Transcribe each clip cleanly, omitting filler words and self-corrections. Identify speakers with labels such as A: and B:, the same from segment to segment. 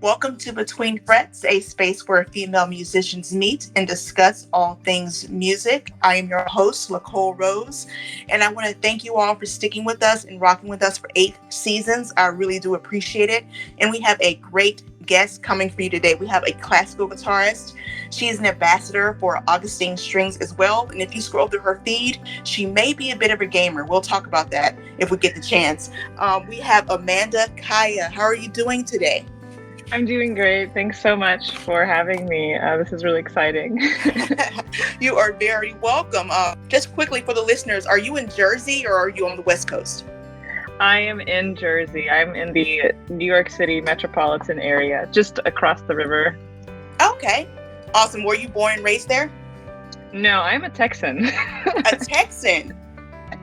A: Welcome to Between Frets, a space where female musicians meet and discuss all things music. I am your host, Lacole Rose, and I want to thank you all for sticking with us and rocking with us for 8 seasons. I really do appreciate it. And we have a great guest coming for you today. We have a classical guitarist. She is an ambassador for Augustine Strings as well. And if you scroll through her feed, she may be a bit of a gamer. We'll talk about that if we get the chance. We have Amanda Kaya. How are you doing today?
B: I'm doing great. Thanks so much for having me. This is really exciting.
A: You are very welcome. Just quickly for the listeners, are you in Jersey or are you on the West Coast?
B: I am in Jersey. I'm in the New York City metropolitan area, just across the river.
A: Okay. Awesome. Were you born and raised there?
B: No, I'm a Texan.
A: A Texan?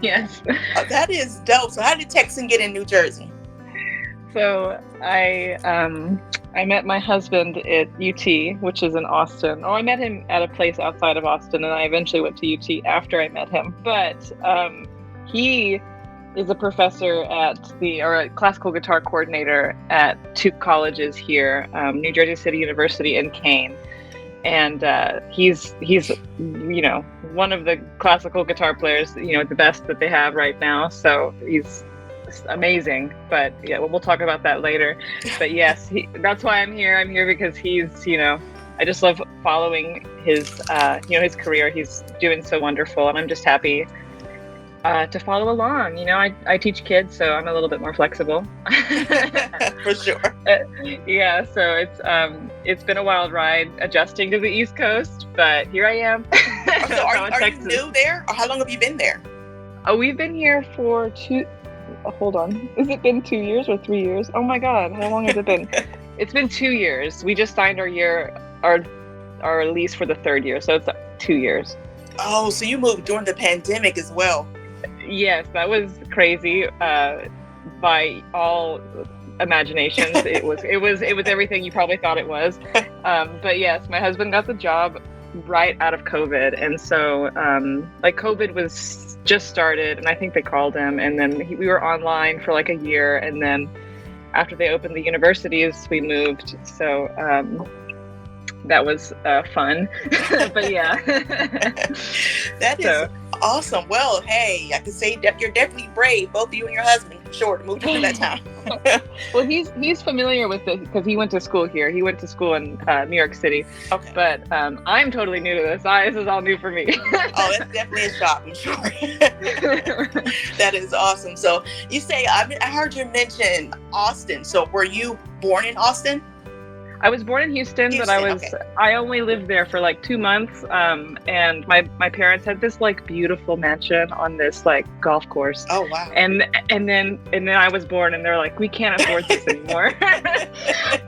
B: Yes.
A: That is dope. So how did Texan get in New Jersey?
B: So I met my husband at UT, which is in Austin. Or I met him at a place outside of Austin, and I eventually went to UT after I met him. But he is a professor or a classical guitar coordinator at 2 colleges here, New Jersey City University and Kane. And he's one of the classical guitar players, the best that they have right now. So he's amazing. But yeah, we'll talk about that later. But yes, that's why I'm here. I'm here because he's, I just love following his, his career. He's doing so wonderful, and I'm just happy to follow along. I teach kids, so I'm a little bit more flexible.
A: For sure.
B: Yeah, so it's been a wild ride adjusting to the East Coast, but here I am.
A: So are you new there, or how long have you been there?
B: Oh, we've been here for hold on. Has it been 2 years or 3 years? Oh my God, how long has it been? It's been 2 years. We just signed our lease for the 3rd year, so it's 2 years.
A: Oh, so you moved during the pandemic as well.
B: Yes, that was crazy. By all imaginations, it was everything you probably thought it was. But yes, my husband got the job right out of COVID, and so COVID was just started, and I think they called him, and then we were online for like a year, and then after they opened the universities, we moved. So that was fun. But yeah.
A: That is awesome. Well, hey, I can say that you're definitely brave, both you and your husband, for sure, to move during that time.
B: Well, he's familiar with it because he went to school here. He went to school in New York City.
A: Okay.
B: But I'm totally new to this. This is all new for me.
A: Oh, that's definitely a shock, I'm sure. That is awesome. So you say, I heard you mention Austin. So were you born in Austin?
B: I was born in Houston, but I only lived there for like 2 months. And my parents had this like beautiful mansion on this like golf course.
A: Oh wow.
B: And then I was born, and they're like, we can't afford this anymore.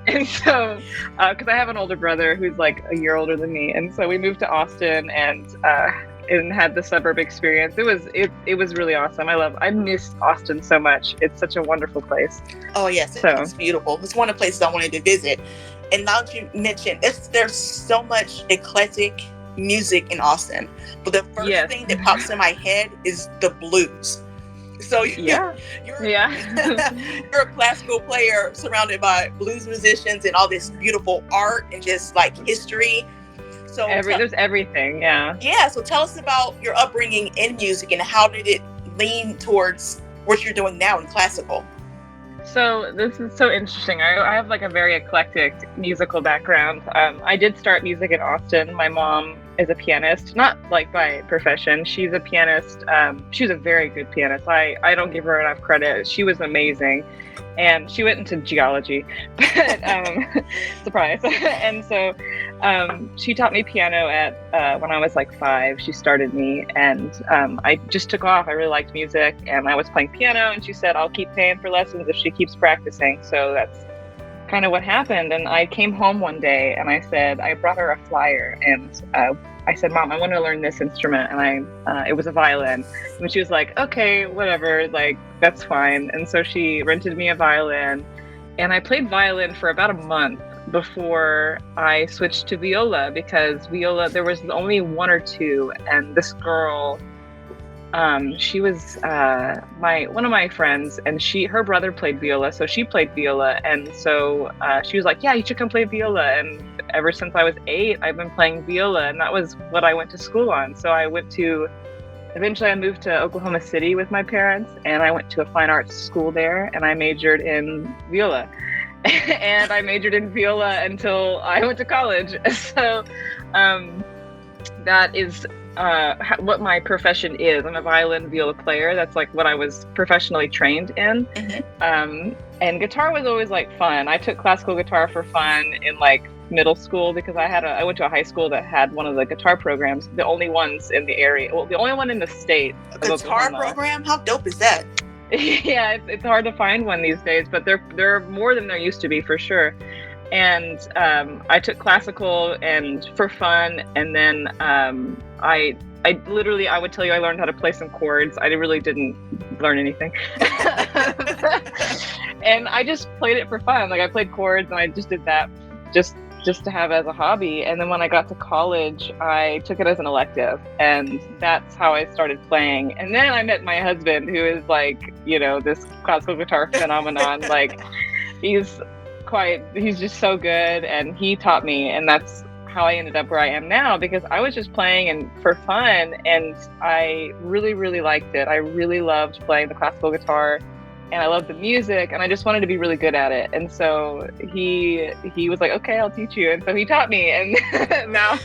B: And so, cause I have an older brother who's like a year older than me. And so we moved to Austin and had the suburb experience. It was really awesome. I miss Austin so much. It's such a wonderful place.
A: Oh yes, it's beautiful. It's one of the places I wanted to visit. And now that you mentioned, there's so much eclectic music in Austin. But the first thing that pops in my head is the blues. So you're a classical player surrounded by blues musicians and all this beautiful art and just like history. So
B: there's everything, yeah.
A: Yeah, so tell us about your upbringing in music and how did it lean towards what you're doing now in classical?
B: So this is so interesting. I have like a very eclectic musical background. I did start music in Austin. My mom is a pianist, not like by profession. She's a pianist. She was a very good pianist. I don't give her enough credit. She was amazing. And she went into geology, but surprise. And so she taught me piano at when I was like 5. She started me, and I just took off. I really liked music, and I was playing piano, and she said, I'll keep paying for lessons if she keeps practicing. So that's kind of what happened. And I came home one day, and I brought her a flyer, and I said, Mom, I want to learn this instrument. And it was a violin. And she was like, okay, whatever, like, that's fine. And so she rented me a violin, and I played violin for about a month before I switched to viola, because viola, there was only 1 or 2. And this girl She was my one of my friends, and her brother played viola, so she played viola, and so she was like, "Yeah, you should come play viola." And ever since I was 8, I've been playing viola, and that was what I went to school on. So eventually I moved to Oklahoma City with my parents, and I went to a fine arts school there, and I majored in viola. And I majored in viola until I went to college. So that is what my profession is. I'm a violin viola player. That's like what I was professionally trained in. And guitar was always like fun. I took classical guitar for fun in like middle school because I went to a high school that had one of the guitar programs, the only ones in the area. Well, the only one in the state.
A: A guitar program? How dope is that?
B: Yeah, it's hard to find one these days, but there are more than there used to be for sure. And I took classical and for fun, and then I would tell you I learned how to play some chords. I really didn't learn anything. And I just played it for fun. Like I played chords and I just did that just to have as a hobby. And then when I got to college, I took it as an elective, and that's how I started playing. And then I met my husband, who is like, this classical guitar phenomenon. Like he's just so good, and he taught me, and that's how I ended up where I am now, because I was just playing and for fun, and I really, really liked it. I really loved playing the classical guitar, and I loved the music, and I just wanted to be really good at it. And so he was like, "Okay, I'll teach you." And so he taught me, and now.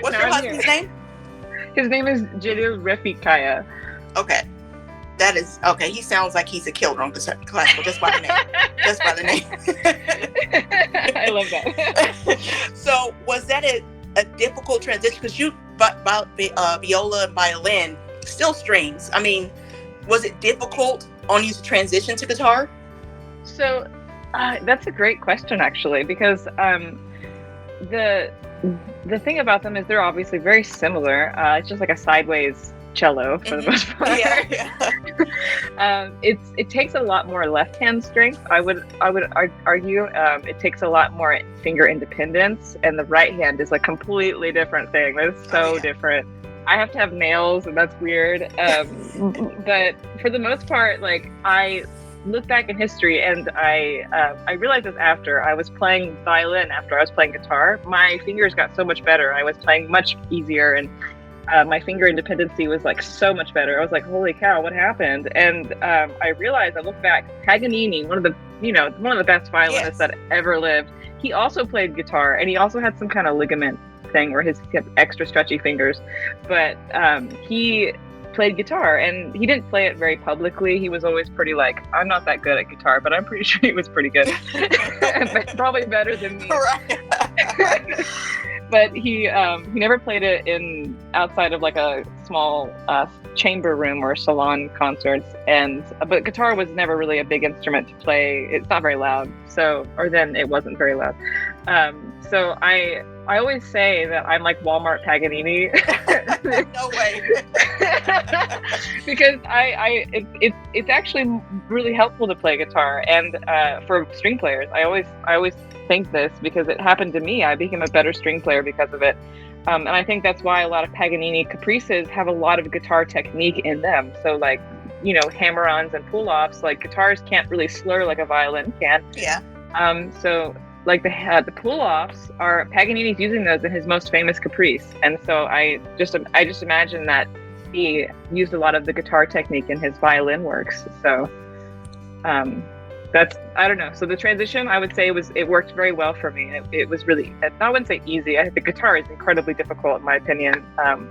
A: What's your husband's name?
B: His name is Jalil Refikaya.
A: Okay. That is okay. He sounds like he's a killer on classical just by the name. Just by the name.
B: I love that.
A: So, was that a difficult transition? Because you viola and violin, still strings. I mean, was it difficult on you to transition to guitar?
B: So, that's a great question, actually, because the thing about them is they're obviously very similar. It's just like a sideways cello for the most part. Yeah. It takes a lot more left hand strength. I would argue it takes a lot more finger independence, and the right hand is a completely different thing. It's so different. I have to have nails, and that's weird. But for the most part, like I look back in history, and I realized this after I was playing violin, after I was playing guitar, my fingers got so much better. I was playing much easier, and my finger independency was like so much better. I was like, holy cow, what happened? And I realized, I look back, Paganini, one of the best violinists that ever lived, he also played guitar, and he also had some kind of ligament thing where he had extra stretchy fingers, but he played guitar, and he didn't play it very publicly. He was always pretty like, I'm not that good at guitar, but I'm pretty sure he was pretty good. Probably better than me. Right. But he never played it outside of like a small chamber room or salon concerts, but guitar was never really a big instrument to play. It's not very loud, or then it wasn't very loud. So I always say that I'm like Walmart Paganini.
A: No way.
B: Because it's actually really helpful to play guitar, and for string players, I always think this because it happened to me. I became a better string player because of it. And I think that's why a lot of Paganini caprices have a lot of guitar technique in them. So like, hammer-ons and pull-offs, like guitars can't really slur like a violin can. Yeah. So like the pull-offs are Paganini's using those in his most famous caprice. And so I just imagine that he used a lot of the guitar technique in his violin works. So that's, I don't know. So the transition, I would say it worked very well for me. It was really, I wouldn't say easy. I think the guitar is incredibly difficult in my opinion.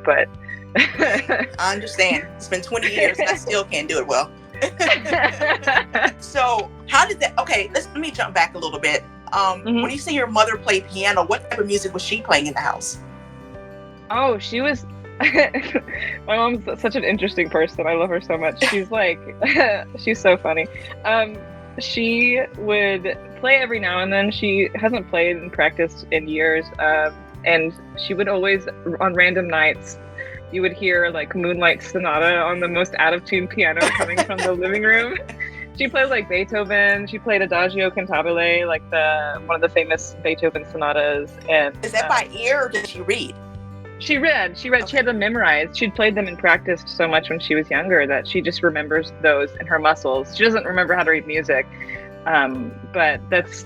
B: But
A: I understand. It's been 20 years and I still can't do it well. So how did that, okay, let me jump back a little bit. When you say your mother played piano, what type of music was she playing in the house?
B: Oh, she was, my mom's such an interesting person. I love her so much. She's like, she's so funny. She would play every now and then. She hasn't played and practiced in years. And she would always, on random nights, you would hear like Moonlight Sonata on the most out of tune piano coming from the living room. She played like Beethoven. She played Adagio Cantabile, like one of the famous Beethoven sonatas. And
A: is that by ear or did she read?
B: She read. She
A: Okay.
B: had them memorized. She'd played them and practiced so much when she was younger that she just remembers those in her muscles. She doesn't remember how to read music, but that's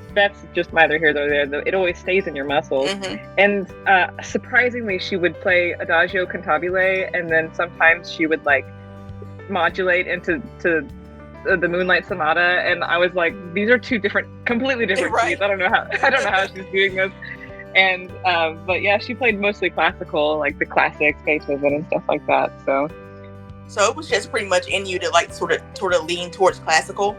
B: just neither here nor there. It always stays in your muscles.
A: Mm-hmm.
B: And surprisingly, she would play Adagio Cantabile, and then sometimes she would like modulate into the Moonlight Sonata, and I was like, these are two completely different
A: Right.
B: keys. I don't know how she's doing this. And but yeah, she played mostly classical, like the classics, Beethoven and stuff like that. So
A: it was just pretty much in you to like sort of lean towards classical.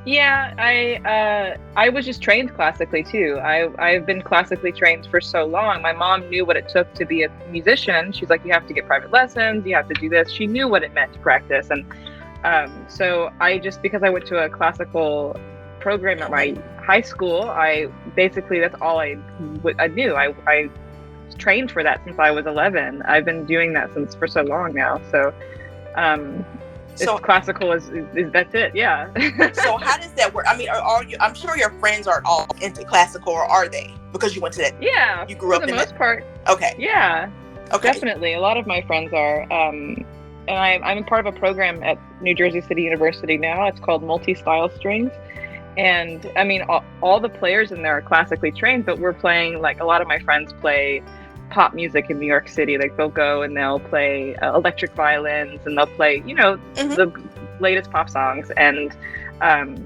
B: yeah, I was just trained classically too. I've been classically trained for so long. My mom knew what it took to be a musician. She's like, you have to get private lessons, you have to do this. She knew what it meant to practice, and so I just, because I went to a classical program at my high school, I basically, that's all I knew. I trained for that since I was 11. I've been doing that for so long now. So
A: So
B: classical is that's it. Yeah.
A: so how does that work? I mean, are you? I'm sure your friends aren't all into classical, or are they? Because you went to that.
B: Yeah.
A: You grew up
B: for the
A: in
B: most part.
A: Okay.
B: Yeah.
A: Okay.
B: Definitely, a lot of my friends are. And I'm part of a program at New Jersey City University now. It's called Multi-Style Strings. And I mean, all the players in there are classically trained, but we're playing, like, a lot of my friends play pop music in New York City. Like, they'll go and they'll play electric violins, and they'll play,
A: Mm-hmm.
B: the latest pop songs. And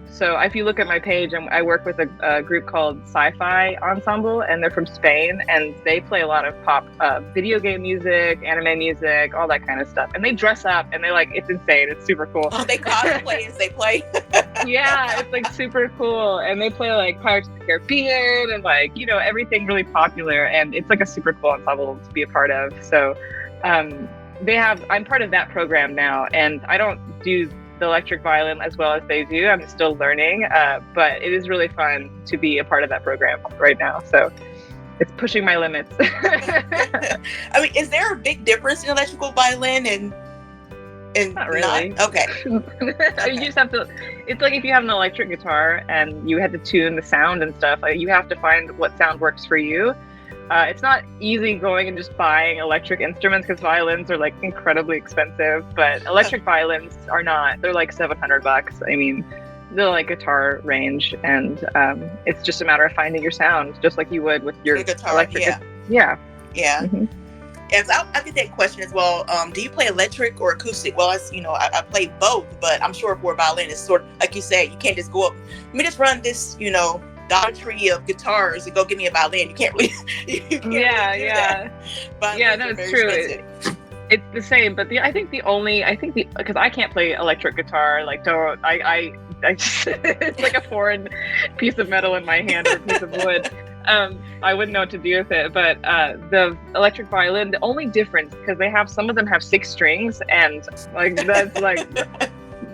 B: so if you look at my page, I work with a group called Sci-Fi Ensemble, and they're from Spain, and they play a lot of pop, video game music, anime music, all that kind of stuff. And they dress up, and they like, it's insane. It's super cool.
A: Oh, they cosplay as they play.
B: Yeah, it's like super cool. And they play like Pirates of the Caribbean and like, everything really popular. And it's like a super cool ensemble to be a part of. So I'm part of that program now, and I don't do the electric violin as well as they do. I'm still learning, but it is really fun to be a part of that program right now. So it's pushing my limits.
A: I mean, is there a big difference in electrical violin and
B: not really?
A: Not? Okay.
B: You just have to. It's like if you have an electric guitar and you had to tune the sound and stuff. Like, you have to find what sound works for you. It's not easy going and just buying electric instruments, because violins are like incredibly expensive, but electric violins are not. They're like $700. I mean, they're like guitar range, and it's just a matter of finding your sound, just like you would with your
A: guitar.
B: Electric.
A: Yeah.
B: Mm-hmm.
A: Yeah, so I get that question as well. Do you play electric or acoustic? Well, I play both, but I'm sure for a violin, it's sort of like you said, you can't just go up. Let me just run this, Dollar Tree of guitars and go give me a violin. You can't really. You can't really do that.
B: Yeah, no, it's true. It's the same, but because I can't play electric guitar, like, I just, it's like a foreign piece of metal in my hand or a piece of wood. I wouldn't know what to do with it, but the electric violin, the only difference, because some of them have 6 strings, and like that's like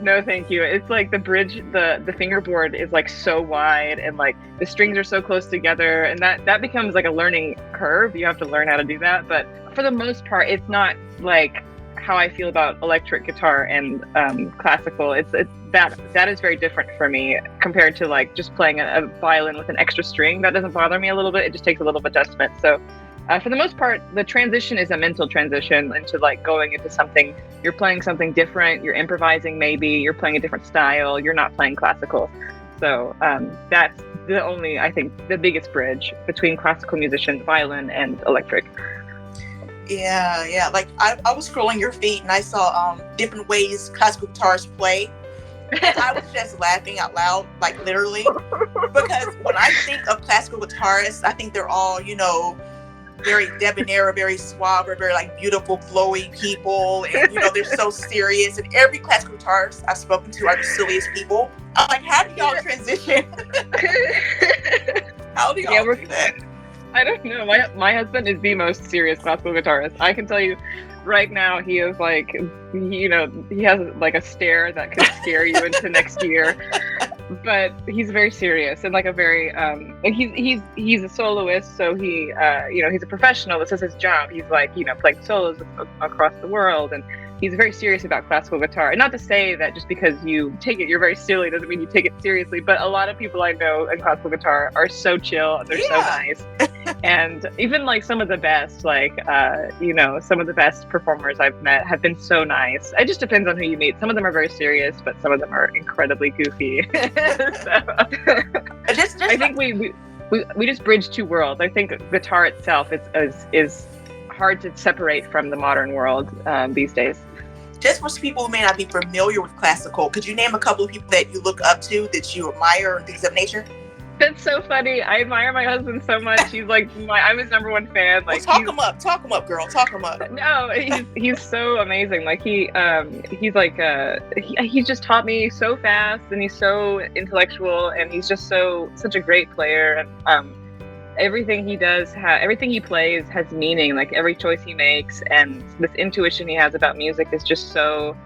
B: no thank you. It's like the bridge, the fingerboard is like so wide, and like the strings are so close together, and that becomes like a learning curve. You have to learn how to do that, but for the most part, it's not like how I feel about electric guitar and classical. It's that is very different for me compared to like just playing a violin with an extra string. That doesn't bother me a little bit. It just takes a little bit of adjustment. So for the most part, the transition is a mental transition into like going into something. You're playing something different. You're improvising. Maybe you're playing a different style. You're not playing classical. So that's I think the biggest bridge between classical musician, violin, and electric.
A: Yeah. Like I was scrolling your feed and I saw different ways classical guitarists play. And I was just laughing out loud, like literally, because when I think of classical guitarists, I think they're all, very debonair, very suave, very like beautiful, flowy people, and they're so serious. And every classical guitarist I've spoken to are the silliest people. I'm like, how do y'all transition? How do y'all do that?
B: I don't know. My husband is the most serious classical guitarist. I can tell you right now, he is like, he has like a stare that could scare you into next year. But he's very serious and like a very like he's a soloist, so he he's a professional. This is his job. He's like playing solos across the world, and he's very serious about classical guitar. And not to say that just because you take it, you're very silly, doesn't mean you take it seriously. But a lot of people I know in classical guitar are so chill. They're so nice. And even like some of the best, some of the best performers I've met have been so nice. It just depends on who you meet. Some of them are very serious, but some of them are incredibly goofy. I think we just bridge two worlds. I think guitar itself is hard to separate from the modern world these days.
A: Just for people who may not be familiar with classical, could you name a couple of people that you look up to, that you admire, and things of nature?
B: That's so funny. I admire my husband so much. He's like I'm his number one fan. Like,
A: well, talk him up, girl. Talk him up.
B: No, he's so amazing. Like he's just taught me so fast, and he's so intellectual, and he's just such a great player. And everything he does, everything he plays has meaning. Like every choice he makes, and this intuition he has about music is just so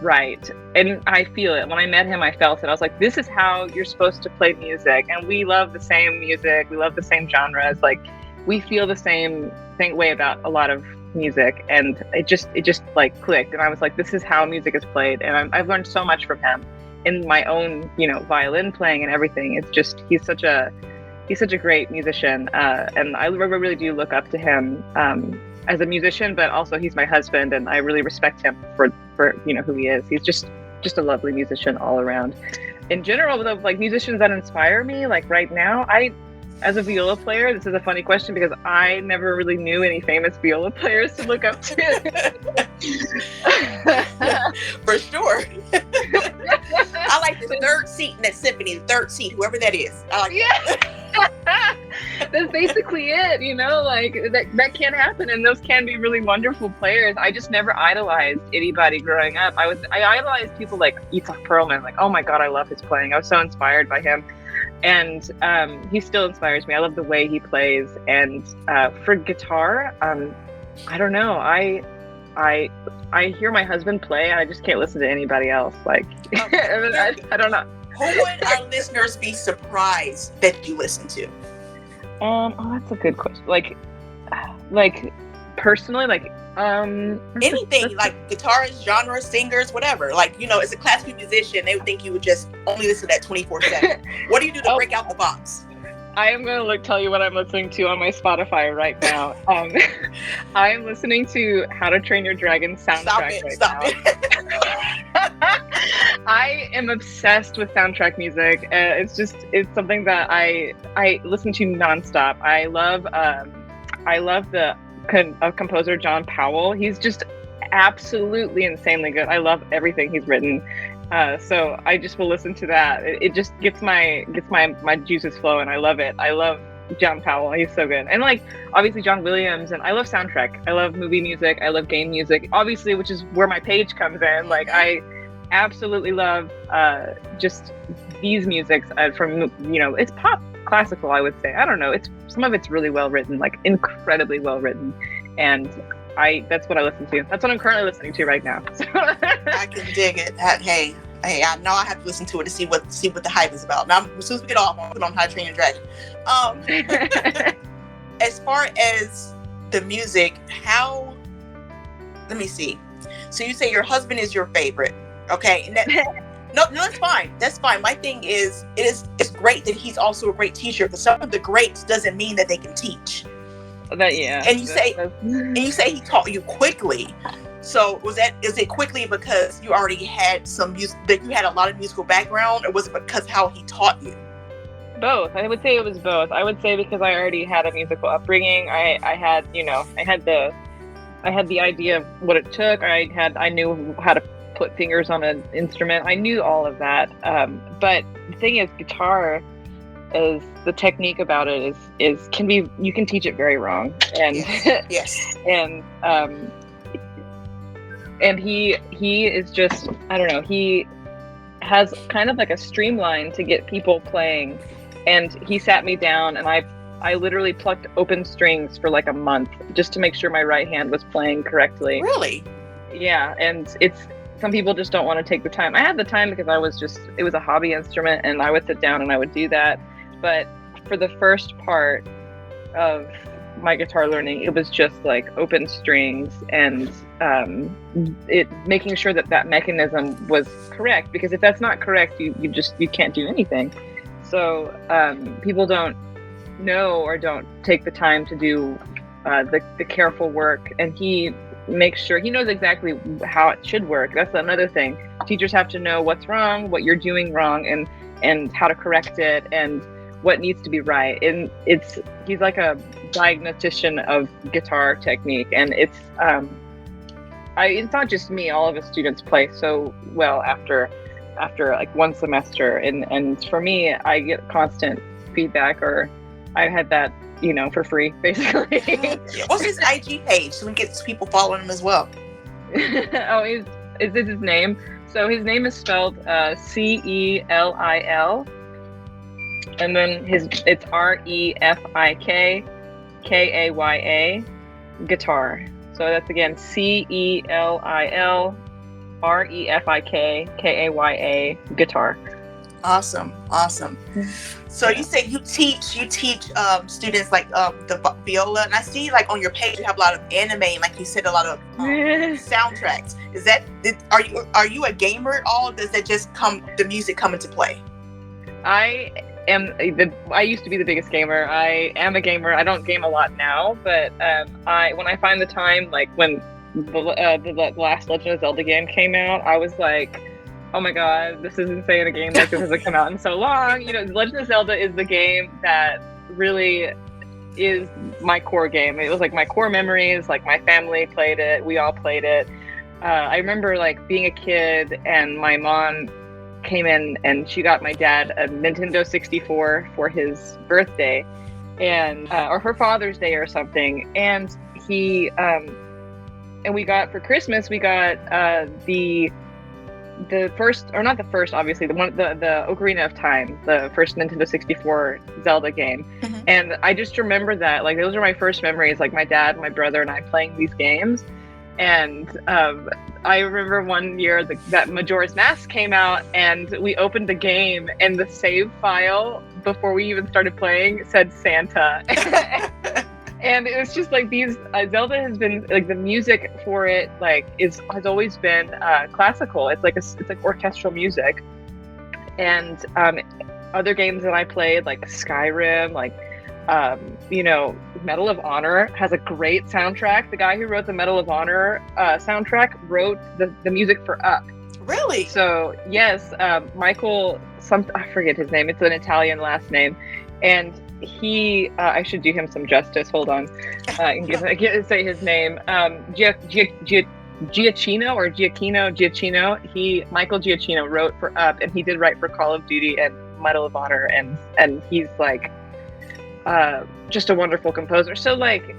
B: right. And I feel it. When I met him, I felt it. I was like, this is how you're supposed to play music. And we love the same music. We love the same genres. Like we feel the same way about a lot of music. And it just like clicked. And I was like, this is how music is played. And I've learned so much from him in my own, violin playing and everything. It's just, he's such a great musician. And I really do look up to him as a musician, but also he's my husband, and I really respect him for who he is. He's just a lovely musician all around. In general, though, like musicians that inspire me, like right now, as a viola player, this is a funny question because I never really knew any famous viola players to look up to.
A: For sure. I like the third seat in that symphony, the third seat, whoever that is. I like that.
B: That's basically it, like that can happen, and those can be really wonderful players. I just never idolized anybody growing up. I idolized people like Itzhak Perlman. Like, oh my God, I love his playing. I was so inspired by him, and he still inspires me. I love the way he plays. And for guitar, I don't know. I hear my husband play, and I just can't listen to anybody else. Like, I don't know.
A: Who would our listeners be surprised that you listen to?
B: That's a good question. Like personally, like
A: anything, like guitarists, genres, singers, whatever. Like, as a classical musician, they would think you would just only listen to that 24/7. What do you do to break out the box?
B: I am going to tell you what I'm listening to on my Spotify right now. I am listening to How to Train Your Dragon soundtrack
A: Stop it.
B: I am obsessed with soundtrack music. It's something that I listen to nonstop. I love the composer John Powell. He's just absolutely insanely good. I love everything he's written. So I just will listen to that. It just gets my juices flowing. I love it. I love John Powell. He's so good. And like obviously John Williams, and I love soundtrack. I love movie music. I love game music, obviously, which is where my page comes in. Like I absolutely love just these musics from it's pop classical, I would say. I don't know. Some of it's really well written, like incredibly well written, and that's what I listen to. That's what I'm currently listening to right now.
A: I can dig it. Hey, I know I have to listen to it to see what the hype is about. Now, as soon as we get off, I'll put on How to Train Your Dragon. As far as the music, let me see. So you say your husband is your favorite, okay? And no, that's fine. That's fine. My thing is, it's great that he's also a great teacher, because some of the greats doesn't mean that they can teach. And you say he taught you quickly. So is it quickly because you already had some music, that you had a lot of musical background, or was it because how he taught you?
B: Both. I would say it was both. I would say because I already had a musical upbringing. I had the idea of what it took. I knew how to put fingers on an instrument. I knew all of that. But the thing is, guitar is the technique about it you can teach it very wrong. And
A: yes.
B: and he is just, I don't know, he has kind of like a streamline to get people playing. And he sat me down, and I literally plucked open strings for like a month just to make sure my right hand was playing correctly.
A: Really?
B: Yeah. And some people just don't want to take the time. I had the time because it was a hobby instrument, and I would sit down and I would do that. But for the first part of my guitar learning, it was just like open strings and making sure that mechanism was correct, because if that's not correct, you can't do anything. So people don't know or don't take the time to do the careful work, and he makes sure he knows exactly how it should work. That's another thing. Teachers have to know what's wrong, what you're doing wrong, and how to correct it, and what needs to be right. And he's like a diagnostician of guitar technique, and it's not just me. All of his students play so well after like one semester, and for me, I get constant feedback, or I had that, for free, basically.
A: Yeah. What's his IG page so we can get people following him as well?
B: Oh, is this his name? So his name is spelled Celil, and then it's REFIK guitar. So that's again CELIL REFIK guitar.
A: Awesome. So you say you teach students like the viola, and I see like on your page you have a lot of anime, and like you said, a lot of soundtracks. Are you a gamer at all? Does that just the music come into play?
B: I used to be the biggest gamer. I am a gamer. I don't game a lot now, but when I find the time, like when the last Legend of Zelda game came out, I was like, oh my god, this is insane. A game like this hasn't come out in so long. Legend of Zelda is the game that really is my core game. It was like my core memories. Like my family played it. We all played it. I remember like being a kid, and my mom came in and she got my dad a Nintendo 64 for his birthday, and or for Father's Day or something. And he and we got for Christmas, we got the first, or not the first, obviously, the Ocarina of Time, the first Nintendo 64 Zelda game.
A: Mm-hmm.
B: And I just remember that, like, those are my first memories, like my dad, my brother, and I playing these games. And I remember one year that Majora's Mask came out, and we opened the game, and the save file before we even started playing said Santa. And it was just like these Zelda has been like, the music for it like has always been classical. It's like orchestral music. And other games that I played, like Skyrim, like Medal of Honor has a great soundtrack. The guy who wrote the Medal of Honor soundtrack wrote the music for Up.
A: Really?
B: So yes, Michael, I forget his name. It's an Italian last name, and he I should do him some justice. Hold on, and say his name. Giacchino. Michael Giacchino wrote for Up, and he did write for Call of Duty and Medal of Honor, and he's like just a wonderful composer. So like,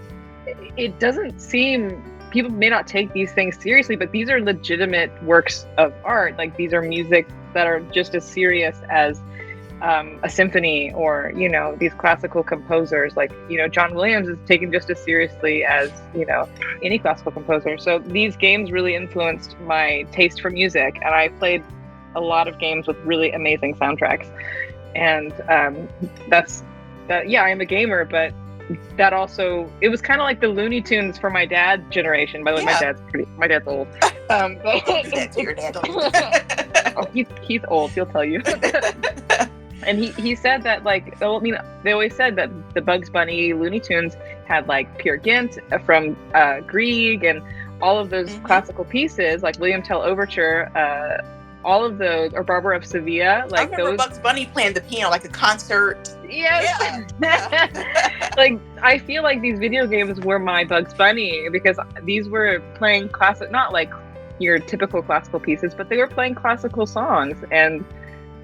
B: it doesn't seem, people may not take these things seriously, but these are legitimate works of art. Like, these are music that are just as serious as a symphony, or these classical composers. Like, John Williams is taken just as seriously as any classical composer. So these games really influenced my taste for music, and I played a lot of games with really amazing soundtracks. And yeah, I'm a gamer, but that also, it was kind of like the Looney Tunes for my dad's generation. By the way, my dad's old.
A: Your dad.
B: Oh, he's old, he'll tell you. And he said that, like, they always said that the Bugs Bunny Looney Tunes had like Peer Gynt from Grieg, and all of those classical pieces, like William Tell Overture, all of those, or Barbara of Sevilla, like, I remember
A: Bugs Bunny playing the piano, like a concert.
B: Yes. Yeah. Like, I feel like these video games were my Bugs Bunny, because these were playing classic, not like your typical classical pieces, but they were playing classical songs. And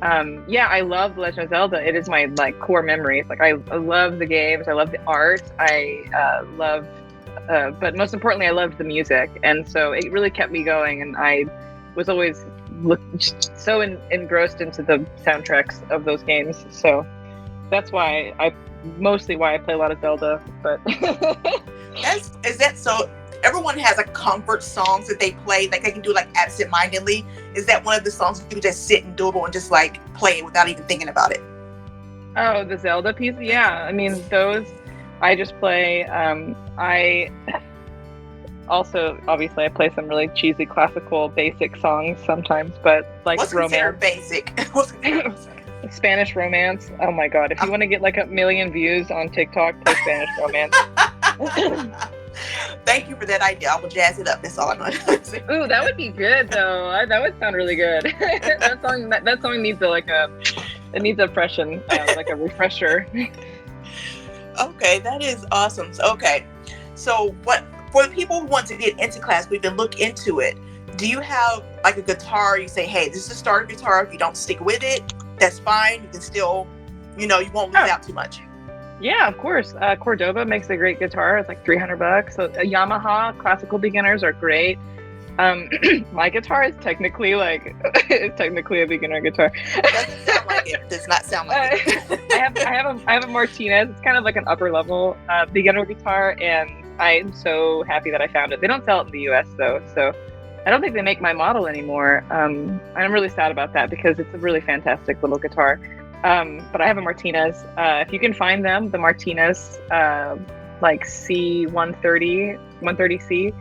B: I love Legend of Zelda. It is my like core memories. Like, I love the games, I love the art, I love but most importantly, I loved the music, and so it really kept me going. And I was always so engrossed into the soundtracks of those games. So that's why I play a lot of Zelda. But
A: is that so? Everyone has a comfort songs that they play, like they can do like absent-mindedly. Is that one of the songs you can just sit and doodle and just like play it without even thinking about it?
B: Oh, the Zelda piece? Yeah, I mean, those I just play. I also, obviously, I play some really cheesy classical basic songs sometimes, but like
A: what's
B: romance.
A: Basic?
B: Spanish Romance. Oh my god! If you want to get like 1 million views on TikTok, play Spanish Romance.
A: Thank you for that idea. I will jazz it up. That's all I'm going to say.
B: Ooh, that would be good though. That would sound really good. that song needs it needs a freshen, like a refresher.
A: Okay, that is awesome. Okay, so what for the people who want to get into class, we can look into it. Do you have like a guitar? You say, hey, this is a starter guitar. If you don't stick with it, that's fine. You can still, you won't lose out too much.
B: Yeah, of course. Cordova makes a great guitar. It's like $300. So Yamaha classical beginners are great. My guitar is technically it's technically a beginner guitar.
A: Doesn't sound like it. Does not sound like it.
B: I have a Martinez. It's kind of like an upper level beginner guitar, and I'm so happy that I found it. They don't sell it in the U.S. though, so I don't think they make my model anymore. I'm really sad about that because it's a really fantastic little guitar. But I have a Martinez. If you can find them, the Martinez, like C130, 130C,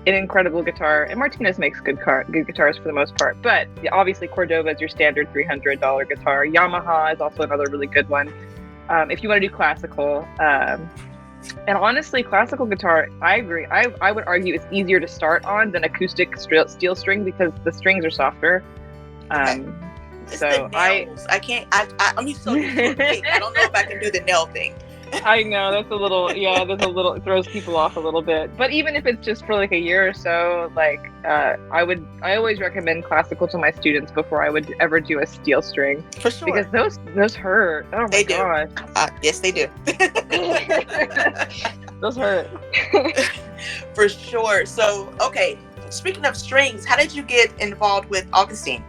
B: an incredible guitar. And Martinez makes good guitars for the most part. But obviously, Cordova is your standard $300 guitar. Yamaha is also another really good one. If you want to do classical, and honestly, classical guitar, I agree. I would argue it's easier to start on than acoustic steel string because the strings are softer.
A: It's
B: so
A: the nails. I'm so used to it. I don't know if I can do the nail thing.
B: I know that's a little, it throws people off a little bit. But even if it's just for like a year or so, like I always recommend classical to my students before I would ever do a steel string.
A: For sure.
B: Because those hurt. Oh my god.
A: Yes, they do.
B: Those hurt.
A: For sure. So, okay. Speaking of strings, how did you get involved with Augustine?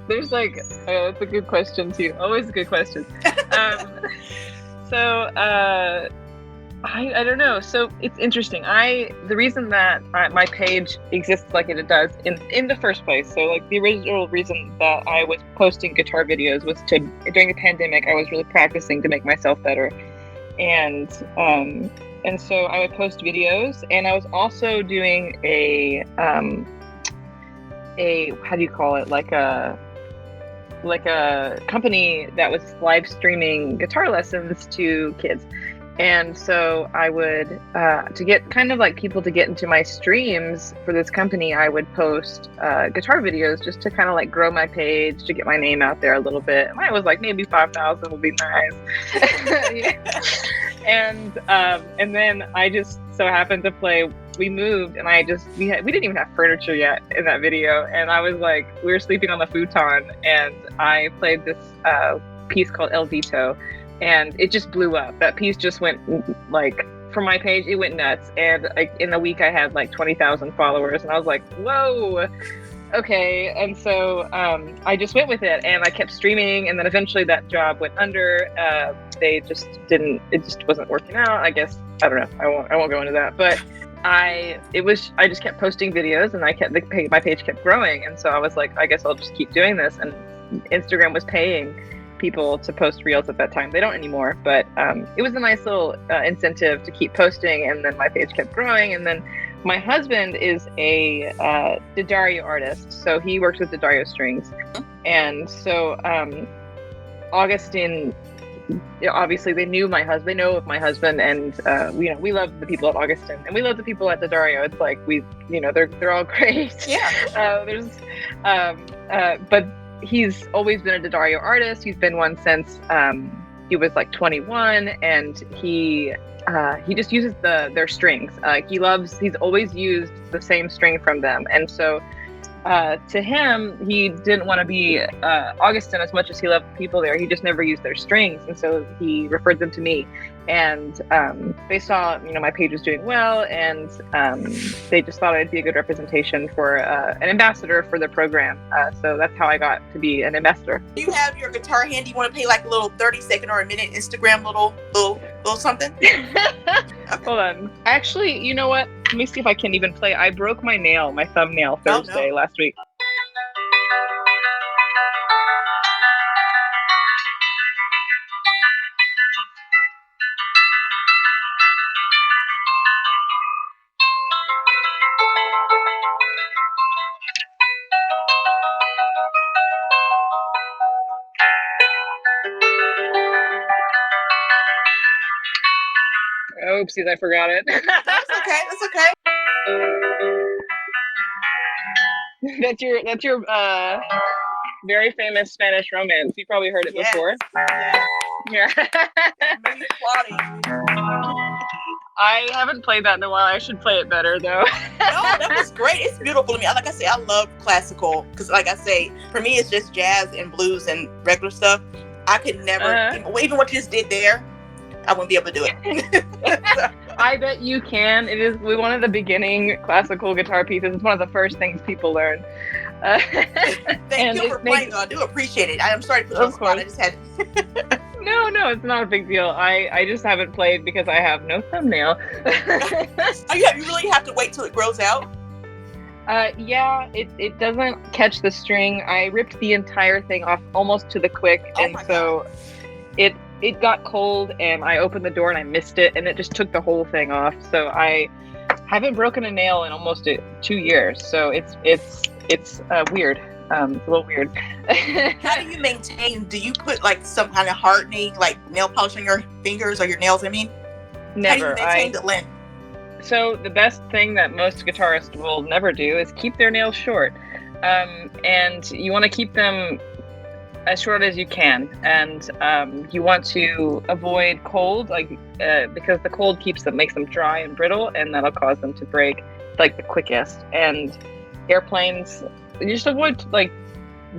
B: There's it's a good question too. Always a good question. I don't know. So it's interesting. The reason that my page exists like it does in the first place. So like the original reason that I was posting guitar videos was during the pandemic I was really practicing to make myself better, and so I would post videos, and I was also doing a how do you call it, like a company that was live streaming guitar lessons to kids. And so I would to get kind of like people to get into my streams for this company, I would post guitar videos just to kind of like grow my page, to get my name out there a little bit. Mine was like maybe 5,000 would be nice. And then I just so happened to play. We moved, and we didn't even have furniture yet in that video, and I was like, we were sleeping on the futon, and I played this piece called El Vito, and it just blew up. That piece just went like, for my page, it went nuts, and like in a week I had like 20,000 followers, and I was like, whoa, okay. And so I just went with it, and I kept streaming, and then eventually that job went under. It just wasn't working out, I guess. I don't know, I won't go into that, but I just kept posting videos, and my page kept growing, and so I was like, I guess I'll just keep doing this. And Instagram was paying people to post reels at that time. They don't anymore, but it was a nice little incentive to keep posting, and then my page kept growing. And then my husband is a D'Addario artist, so he works with D'Addario strings, and so Augustine, obviously they know of my husband, and we love the people at Augustine, and we love the people at D'Addario. It's like they're all great.
A: Yeah.
B: But he's always been a D'Addario artist. He's been one since he was like 21, and he just uses their strings. He's always used the same string from them, and so to him, he didn't want to be Augustine as much as he loved the people there. He just never used their strings, and so he referred them to me. And they saw, my page was doing well, and they just thought I'd be a good representation for an ambassador for the program. So that's how I got to be an ambassador.
A: Do you have your guitar handy? You want to play like a little 30-second or a minute Instagram little something?
B: Okay. Hold on. Actually, you know what? Let me see if I can even play. I broke my thumbnail Thursday last week. Oopsies, I forgot it.
A: That's okay. That's okay.
B: That's your very famous Spanish romance. You probably heard it before.
A: Yes.
B: Yeah.
A: Maybe plotting.
B: I haven't played that in a while. I should play it better though.
A: No, that was great. It's beautiful to me. Like I say, I love classical because, like I say, for me, it's just jazz and blues and regular stuff. I could never, even what you just did there, I wouldn't be able to do it.
B: I bet you can. It is one of the beginning classical guitar pieces. It's one of the first things people learn.
A: Thank you for playing, though. I do appreciate it. I'm sorry to put you on the spot. I just had
B: No, it's not a big deal. I just haven't played because I have no thumbnail.
A: You really have to wait till it grows out?
B: Yeah, it doesn't catch the string. I ripped the entire thing off almost to the quick, and so it got cold, and I opened the door and I missed it, and it just took the whole thing off. So I haven't broken a nail in almost 2 years. So it's weird. It's a little weird.
A: How do you maintain? Do you put like some kind of hardening, like nail polish on your fingers or your nails? I mean,
B: never.
A: How do you maintain the length?
B: So the best thing that most guitarists will never do is keep their nails short, and you want to keep them as short as you can, and you want to avoid cold, because the cold makes them dry and brittle, and that'll cause them to break like the quickest. And airplanes, you just avoid like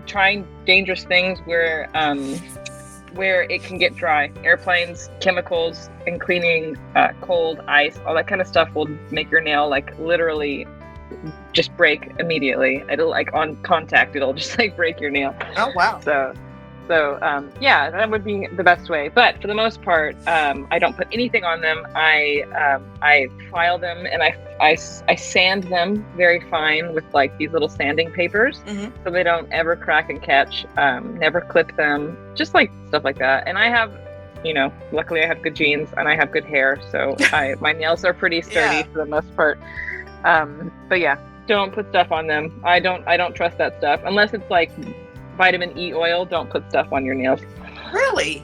B: trying dangerous things where it can get dry. Airplanes, chemicals, and cleaning, cold, ice, all that kind of stuff will make your nail like literally just break immediately. It'll like on contact, it'll just like break your nail.
A: Oh wow.
B: So yeah, that would be the best way. But for the most part, I don't put anything on them. I file them, and I sand them very fine with like these little sanding papers, so they don't ever crack and catch. Never clip them, just like stuff like that. And I have, luckily I have good genes and I have good hair, so my nails are pretty sturdy for the most part. But yeah, don't put stuff on them. I don't trust that stuff unless it's like vitamin E oil. Don't put stuff on your nails.
A: Really?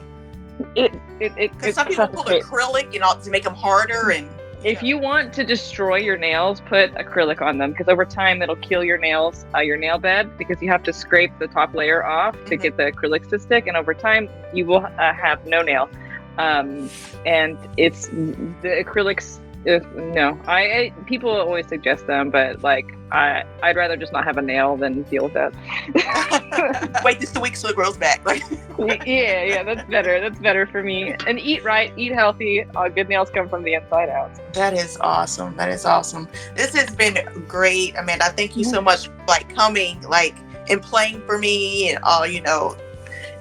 A: Because some people put acrylic, to make them harder. And
B: if you want to destroy your nails, put acrylic on them, because over time it'll kill your nails, your nail bed, because you have to scrape the top layer off to get the acrylics to stick, and over time you will have no nail. And it's the acrylics. People always suggest them, but like I'd rather just not have a nail than deal with that.
A: Wait just a week so it grows back.
B: yeah, that's better. That's better for me. And eat right, eat healthy. Good nails come from the inside out.
A: That is awesome. This has been great, Amanda. Thank you so much for coming, and playing for me, and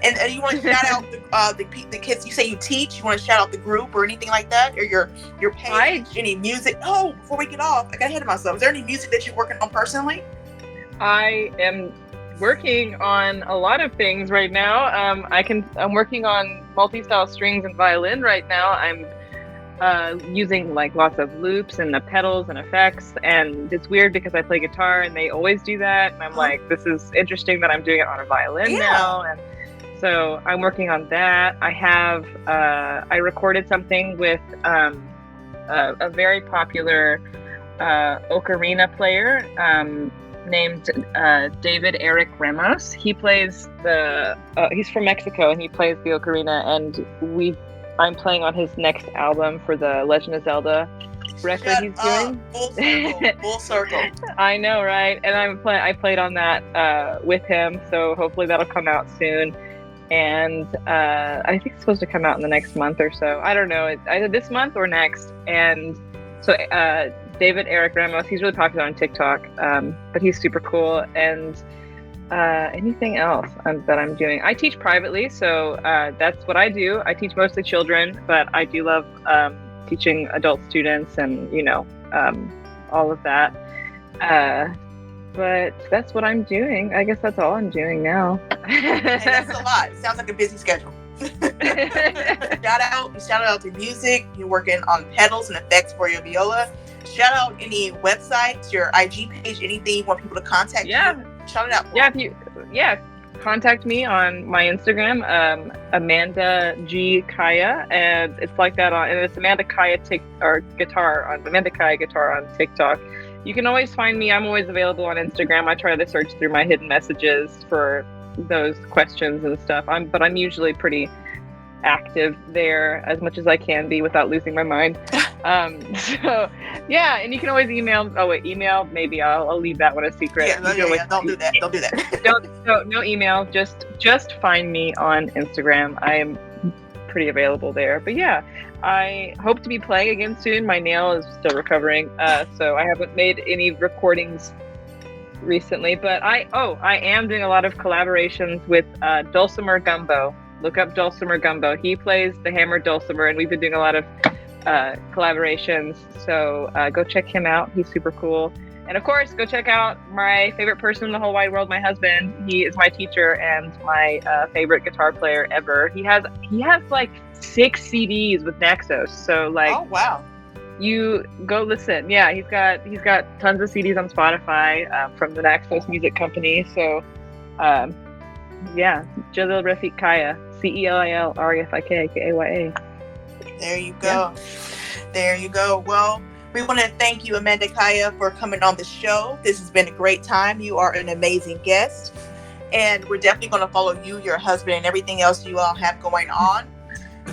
A: And you want to shout out the kids? You say you teach. You want to shout out the group or anything like that, or your page? Any music? Oh, before we get off, I got ahead of myself. Is there any music that you're working on personally?
B: I am working on a lot of things right now. I'm working on multi-style strings and violin right now. I'm using lots of loops and the pedals and effects, and it's weird because I play guitar and they always do that, and I'm like, this is interesting that I'm doing it on a violin now. And so I'm working on that. I recorded something with a very popular ocarina player named David Eric Ramos. He plays he's from Mexico, and he plays the ocarina, and I'm playing on his next album for the Legend of Zelda record he's doing.
A: Full circle.
B: I know, right? And I played on that with him, so hopefully that'll come out soon. And I think it's supposed to come out in the next month or so. I don't know. It's either this month or next. And so David Eric Ramos, he's really popular on TikTok, but he's super cool. And anything else that I'm doing? I teach privately, so that's what I do. I teach mostly children, but I do love teaching adult students and, all of that. But that's what I'm doing. I guess that's all I'm doing now.
A: Hey, that's a lot. It sounds like a busy schedule. Shout out to music. You're working on pedals and effects for your viola. Shout out any websites, your IG page, anything you want people to contact you. Shout it out.
B: contact me on my Instagram, Amanda G Kaya, and it's like that on, and it's Amanda Kaya Amanda Kaya Guitar on TikTok. You can always find me. I'm always available on Instagram. I try to search through my hidden messages for those questions and stuff. But I'm usually pretty active there as much as I can be without losing my mind. So yeah, and you can always email. Oh wait, email. Maybe I'll leave that one a secret.
A: Yeah, don't do that. Don't do that.
B: No email. Just find me on Instagram. I am pretty available there. But yeah, I hope to be playing again soon. My nail is still recovering, so I haven't made any recordings recently. But I am doing a lot of collaborations with Dulcimer Gumbo. Look up Dulcimer Gumbo. He plays the hammered dulcimer, and we've been doing a lot of collaborations. So go check him out. He's super cool. And of course, go check out my favorite person in the whole wide world, my husband. He is my teacher and my favorite guitar player ever. He has like 6 CDs with Naxos. So like,
A: oh wow,
B: you go listen. Yeah, he's got tons of CDs on Spotify from the Naxos Music Company. So yeah, Jalil Rafik Kaya, CELIL REFIK KAYA.
A: There you go. Yeah. There you go. Well, we want to thank you, Amanda Kaya, for coming on the show. This has been a great time. You are an amazing guest. And we're definitely going to follow you, your husband, and everything else you all have going on.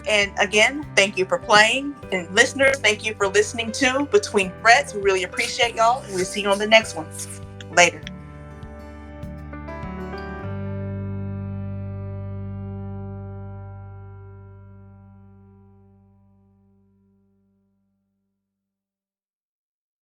A: And again, thank you for playing. And listeners, thank you for listening to Between Frets. We really appreciate y'all. And we'll see you on the next one. Later.